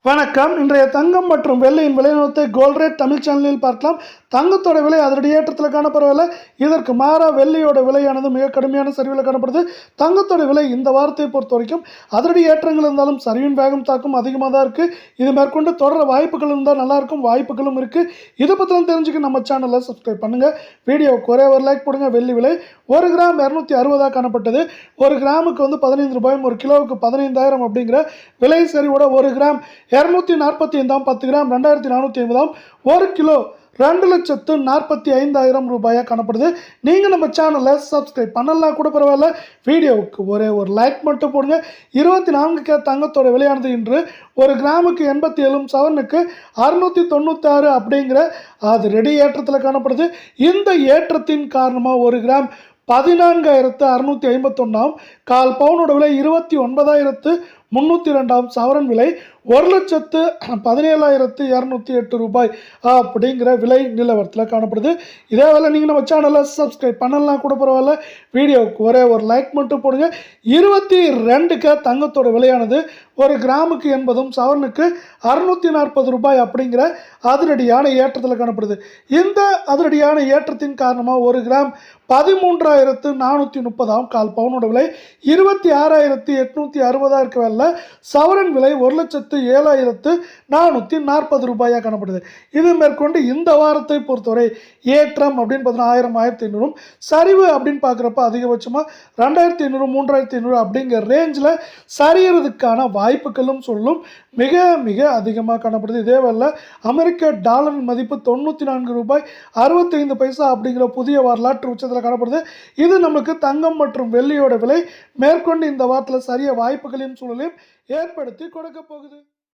வணக்கம். இன்றைய தங்கம் மற்றும் வெள்ளியின் விலை நிலவரத்தை கோல்ட் ரேட் தமிழ் சேனலில் பார்க்கலாம். தங்கத்தோட விலை அதனுடைய ஏற்றத்தில் காணப்படவில்லை. இதற்கு மாறா வெள்ளியோட விலையானது மிக கடுமையான சரிவில் காணப்படுது. தங்கத்தோட விலை இந்த வாரத்தை பொறுத்த வரைக்கும் அதனுடைய ஏற்றங்கள் இருந்தாலும் சரிவின் வேகம் தாக்கம் அதிகமாக தான் இருக்குது. இது மேற்கொண்டு தொடர வாய்ப்புகள் இருந்தால் நல்லாயிருக்கும், வாய்ப்புகளும் இருக்குது. இதை பற்றிலாம் தெரிஞ்சுக்க நம்ம சேனலை சப்ஸ்கிரைப் பண்ணுங்கள். வீடியோவுக்கு ஒரே ஒரு லைக் போடுங்க. வெள்ளி விலை 1 கிராம் 260 காணப்பட்டது. 1 கிராமுக்கு வந்து 15 ரூபாயும், 1 கிலோவுக்கு 15,000 அப்படிங்கிற விலை சரிவோட 1 கிராம் 245 10 கிராம் 2450 1 கிலோ 2,45,000 ரூபாயாக காணப்படுது. நீங்கள் நம்ம சேனலை சப்ஸ்கிரைப் பண்ணலாம் கூட பரவாயில்ல, வீடியோவுக்கு ஒரே ஒரு லைக் மட்டும் போடுங்க. 24K தங்கத்தோட விலையானது இன்று 1 கிராமுக்கு 87, சவரனுக்கு 696 அப்படிங்கிற அது ரெடி ஏற்றத்தில் காணப்படுது. இந்த ஏற்றத்தின் காரணமாக 1 கிராம் 14,651, கால் பவுனோட விலை 29,302, சவரன் விலை 1,17,208 ரூபாய் அப்படிங்கிற விலை நிலவரத்தில் காணப்படுது. இதே வேலை நீங்கள் நம்ம சேனலை சப்ஸ்கிரைப் பண்ணலாம் கூட பரவாயில்ல, வீடியோவுக்கு ஒரே ஒரு லைக் மட்டும் போடுங்க. 22K தங்கத்தோட விலையானது 1 கிராமுக்கு 80, சவரனுக்கு 640 ரூபாய் அப்படிங்கிற அதிரடியான ஏற்றத்தில் காணப்படுது. இந்த அதிரடியான ஏற்றத்தின் காரணமாக 1 கிராம் 13,430, கால் பவுனோட விலை 26,860 இருக்க வேலை, சவரன் விலை 1,07,440 ரூபாயாக காணப்படுது. இது மேற்கொண்டு இந்த வாரத்தை பொறுத்தவரை ஏற்றம் அப்படின்னு பார்த்தீங்கன்னா 1000, 1500, சரிவு அப்படின்னு பார்க்குறப்ப அதிகபட்சமாக 2500, 3500 அப்படிங்கிற ரேஞ்சில் சரியறதுக்கான வாய்ப்புகளும் சொல்லும் மிக மிக அதிகமாக காணப்படுது. இதே வேளை அமெரிக்க டாலரின் மதிப்பு 94 ரூபாய் 65 பைசா அப்படிங்கிற புதிய வரலாற்று உச்சத்தில் காணப்படுது. இது நமக்கு தங்கம் மற்றும் வெள்ளியோட விலை மேற்கொண்டு இந்த வாரத்தில் சரிய வாய்ப்புகளையும் சூழலையும் ஏற்படுத்தி கொடுக்க போகுது.